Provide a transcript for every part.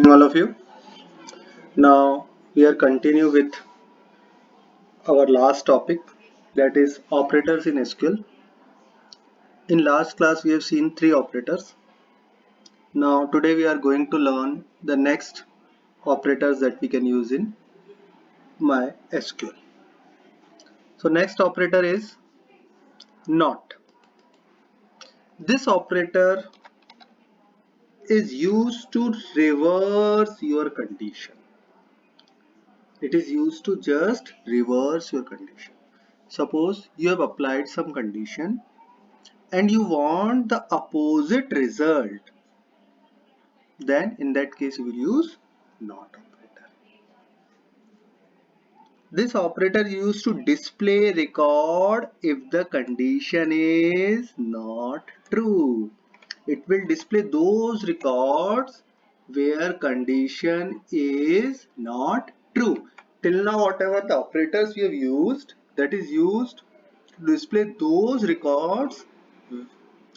morning, all of you. Now, we are continue with our last topic, that is operators in SQL. In last class, we have seen three operators. Now, today we are going to learn the next operators that we can use in MySQL. So, next operator is not. This operator is used to reverse your condition. It is used to just reverse your condition. Suppose you have applied some condition and you want the opposite result, then in that case you will use not operator. This operator is used to display record if the condition is not true. It will display those records where condition is not true. Till now, whatever the operators we have used, that is used to display those records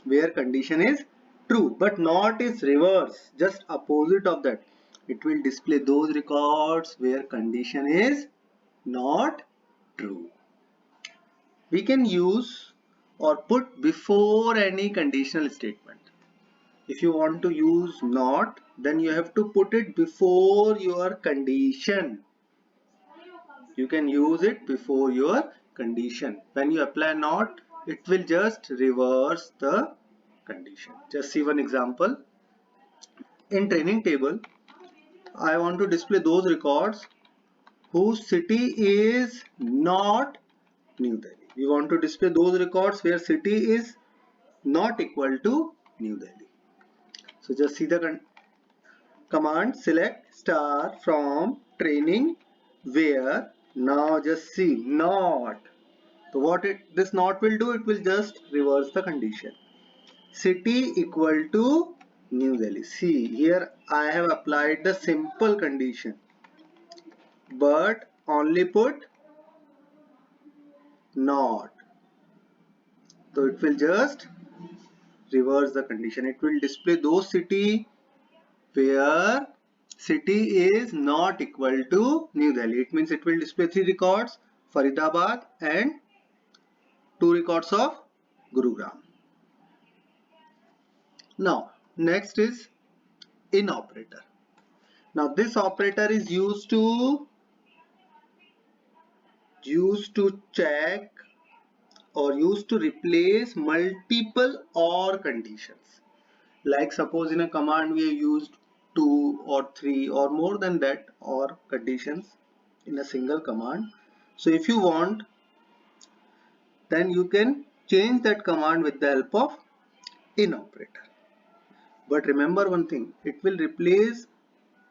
where condition is true, but not is reverse, just opposite of that. It will display those records where condition is not true. We can use or put before any conditional statement. If you want to use not, then you have to put it before your condition. You can use it before your condition. When you apply not, it will just reverse the condition. Just see one example. In training table, I want to display those records whose city is not New Delhi. We want to display those records where city is not equal to New Delhi. So just see the command, select star from training where. Now just see not. So what this not will do, it will just reverse the condition. City equal to New Delhi. See here I have applied the simple condition, but only put not. So it will just reverse the condition. It will display those city where city is not equal to New Delhi. It means it will display three records, Faridabad and two records of Gurugram. Now next is in operator. Now this operator is used to check or used to replace multiple or conditions. Like suppose in a command we have used 2 or 3 or more than that or conditions in a single command. So if you want, then you can change that command with the help of in operator. But remember one thing, it will replace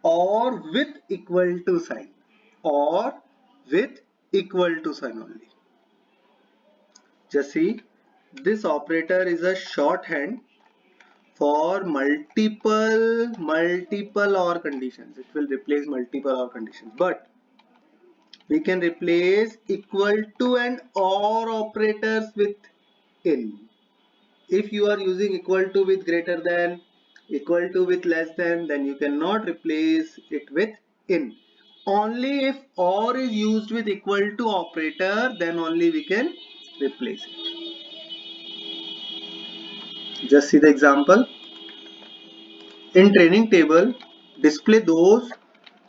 or with equal to sign, or with equal to sign only. Just see, this operator is a shorthand for multiple or conditions. It will replace multiple or conditions, but we can replace equal to and or operators with in. If you are using equal to with greater than, equal to with less than, then you cannot replace it with in. Only if or is used with equal to operator, then only we can replace it. Just see the example. In training table, display those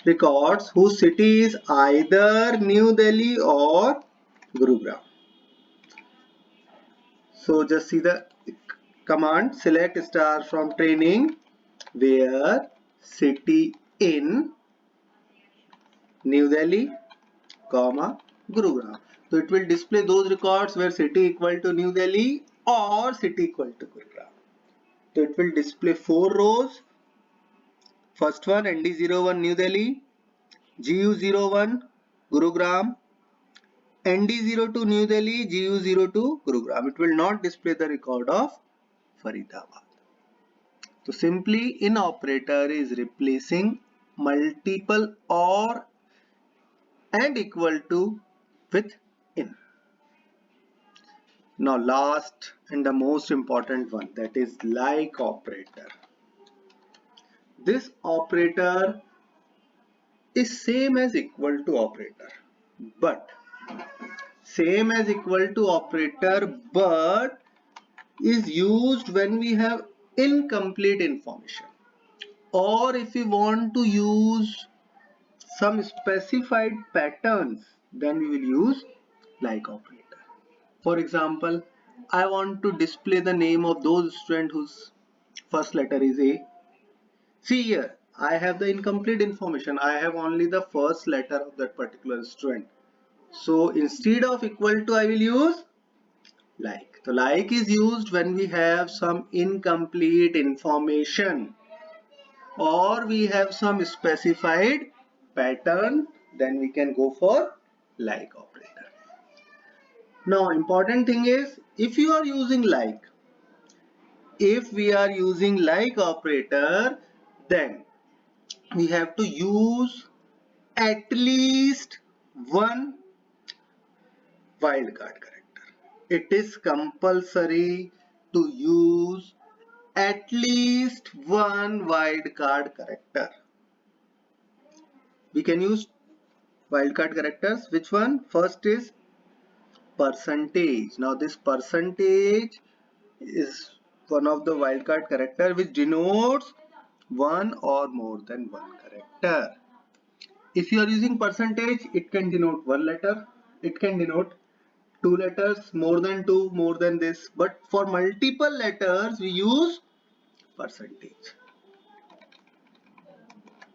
records whose city is either New Delhi or Gurugram. So just see the command, select star from training where city in New Delhi, comma Gurugram. So it will display those records where city equal to New Delhi or city equal to Gurugram. So it will display 4 rows. First one ND01 New Delhi, GU01 Gurugram, ND02 New Delhi, GU02 Gurugram. It will not display the record of Faridabad. So simply in operator is replacing multiple or and equal to with in. Now last and the most important one, that is like operator. this operator is same as equal to operator, but same as equal to operator, but is used when we have incomplete information, or if we want to use some specified patterns, then we will use like operator. For example, I want to display the name of those student whose first letter is A. See here, I have the incomplete information. I have only the first letter of that particular student. So instead of equal to, I will use like. So like is used when we have some incomplete information or we have some specified pattern, then we can go for like operator. Now important thing is, if you are using like, if we are using like operator, then we have to use at least one wildcard character. It is compulsory to use at least one wildcard character. We can use wildcard characters. Which one? First is percentage. Now this percentage is one of the wildcard character which denotes one or more than one character. If you are using percentage, it can denote one letter, it can denote two letters, more than two, more than this, but for multiple letters we use percentage.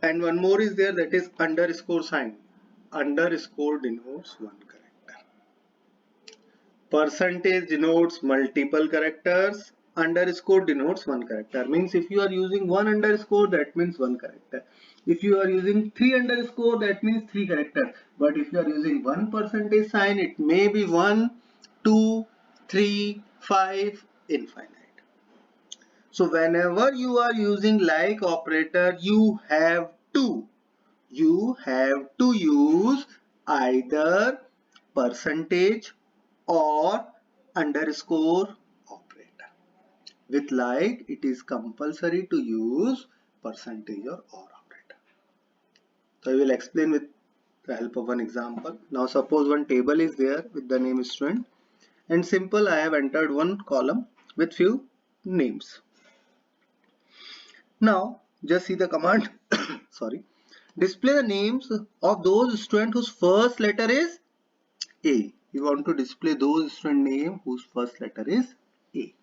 And one more is there, that is underscore sign. Underscore denotes one character. Percentage denotes multiple characters. Underscore denotes one character. Means if you are using one underscore, that means one character. If you are using three underscore, that means three characters. But if you are using one percentage sign, it may be 1, 2, 3, 5, infinite. So whenever you are using like operator, you have to use either percentage or underscore operator. With like, it is compulsory to use percentage or operator. So I will explain with the help of one example. Now suppose one table is there with the name student, and simple, I have entered one column with few names. Now just see the command. Sorry. Display the names of those students whose first letter is A. We want to display those student name whose first letter is A.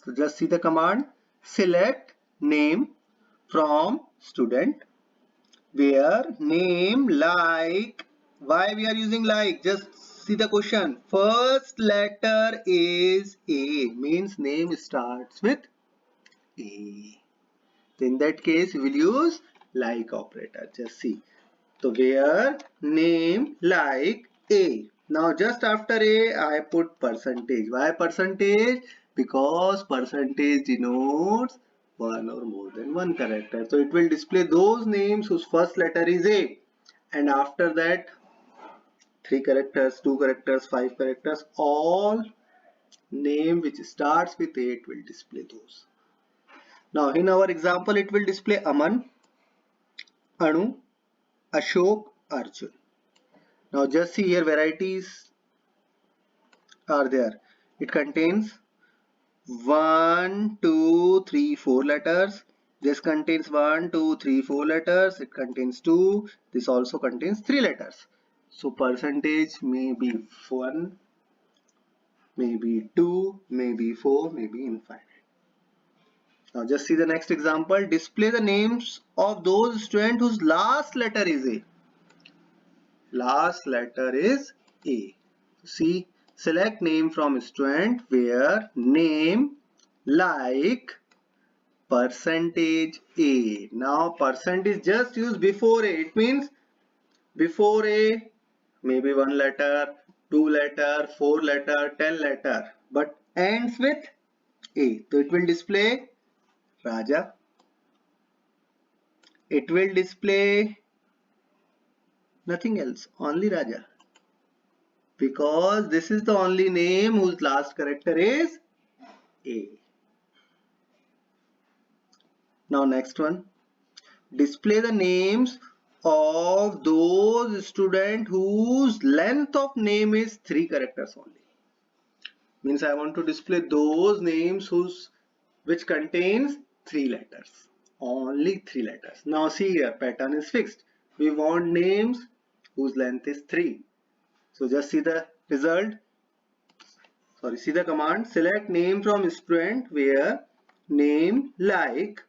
So just see the command. Select name from student where name like. Why we are using like? Just see the question. First letter is A, means name starts with A. In that case, we will use like operator. Just see. So where name like A. Now just after A, I put percentage. Why percentage? Because percentage denotes one or more than one character. So it will display those names whose first letter is A. And after that, 3 characters, 2 characters, 5 characters, all name which starts with A, it will display those. Now in our example, it will display Aman, Anu, Ashok, Arjun. Now just see here, varieties are there. It contains 1, 2, 3, 4 letters. This contains 1, 2, 3, 4 letters. It contains 2. This also contains 3 letters. So percentage may be 1, maybe 2, maybe 4, maybe infinite. Now just see the next example. Display the names of those students whose last letter is A. Last letter is A. See, select name from student where name like percentage A. Now percent is just used before A. It means before A maybe one letter, 2 letter, 4 letter, 10 letter, but ends with A. So it will display Raja. It will display nothing else, only Raja. Because this is the only name whose last character is A. Now next one. display the names of those students whose length of name is 3 characters only. Means I want to display those names which contains 3 letters. Only 3 letters. Now see here, pattern is fixed. We want names whose length is 3. So just see the result. Sorry, see the command. Select name from student where name like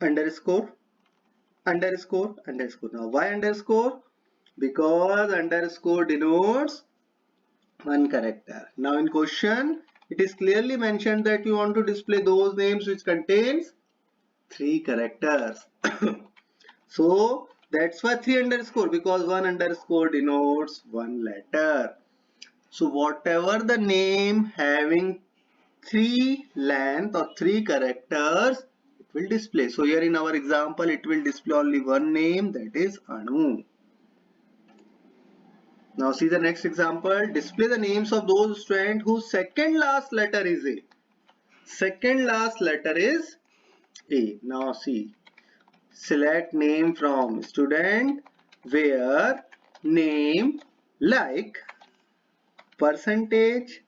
underscore underscore underscore. Now why underscore? Because underscore denotes one character. Now in question it is clearly mentioned that you want to display those names which contains 3 characters. So that's why 3 underscore, because 1 underscore denotes one letter. So whatever the name having 3 length or 3 characters, it will display. So here in our example it will display only one name, that is Anu. Now see the next example. Display the names of those students whose second last letter is A. Second last letter is A. Now see. Select name from student where name like percentage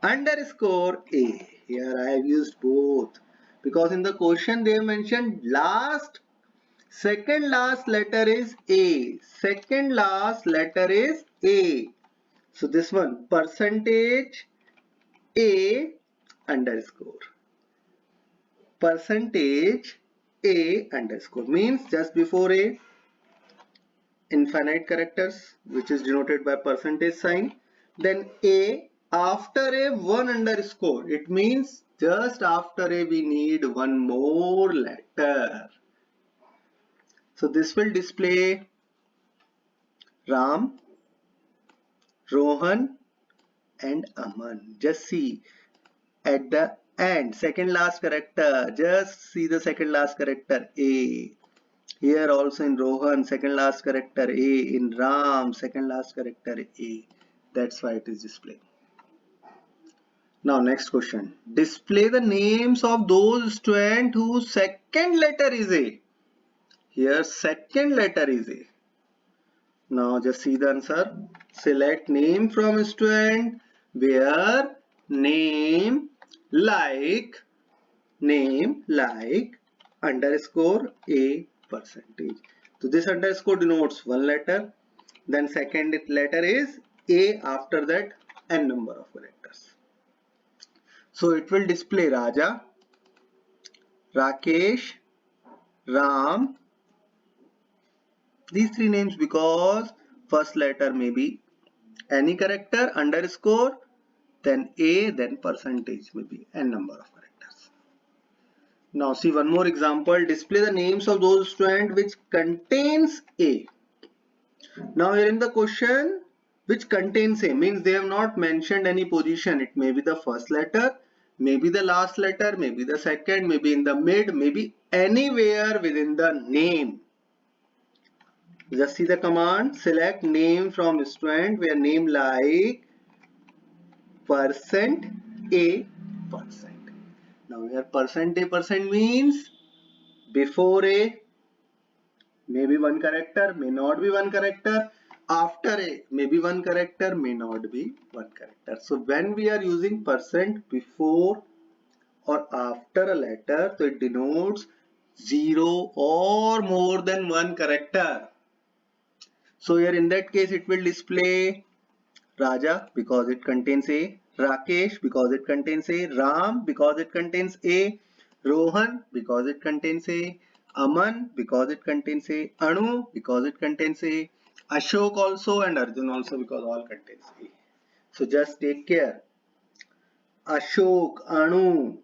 underscore A. Here I have used both because in the question they mentioned second last letter is A. Second last letter is A. So this one percentage A underscore. Percentage A underscore means just before A infinite characters which is denoted by percentage sign. Then A after A one underscore. It means just after A we need one more letter. So this will display Ram, Rohan and Aman. Just see at the end second last character. Just see the second last character A. Here also in Rohan second last character A. In Ram second last character A. That's why it is displaying. Now next question. Display the names of those students whose second letter is A. Here second letter is A. Now just see the answer. Select name from student where name like underscore A percentage. So this underscore denotes one letter. Then second letter is A, after that n number of characters. So it will display Raja, Rakesh, Ram, these 3 names because first letter may be any character underscore, then A, then percentage may be n number of characters. Now see one more example. Display the names of those students which contains A. Now here in the question which contains A means they have not mentioned any position. It may be the first letter, maybe the last letter, maybe the second, maybe in the mid, maybe anywhere within the name. Just see the command. Select name from student where name like percent A percent. Now here percent A percent means before A maybe one character, may not be one character. After A maybe one character, may not be one character. So when we are using percent before or after a letter, so it denotes 0 or more than one character. So here in that case it will display Raja because it contains A, Rakesh because it contains A, Ram because it contains A, Rohan because it contains A, Aman because it contains A, Anu because it contains A, Ashok also and Arjun also because all contains A. So just take care. Ashok, Anu,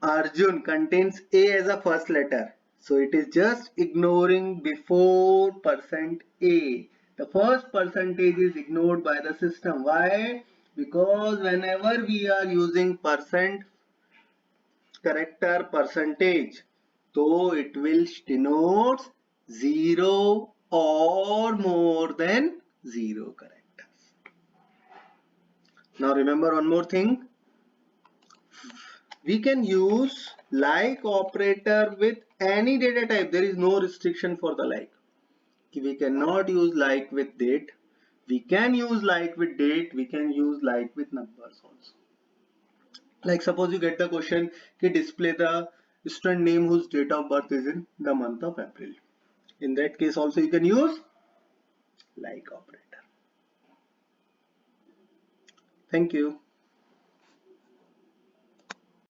Arjun contains A as a first letter. So it is just ignoring before percent A. The first percentage is ignored by the system. Why? Because whenever we are using percent character percentage, so it will denote 0 or more than 0 characters. Now remember one more thing. we can use like operator with any data type. There is no restriction for the like. We cannot use like with date. We can use like with date. We can use like with numbers also. Like suppose you get the question, display the student name whose date of birth is in the month of April. In that case also you can use like operator. Thank you.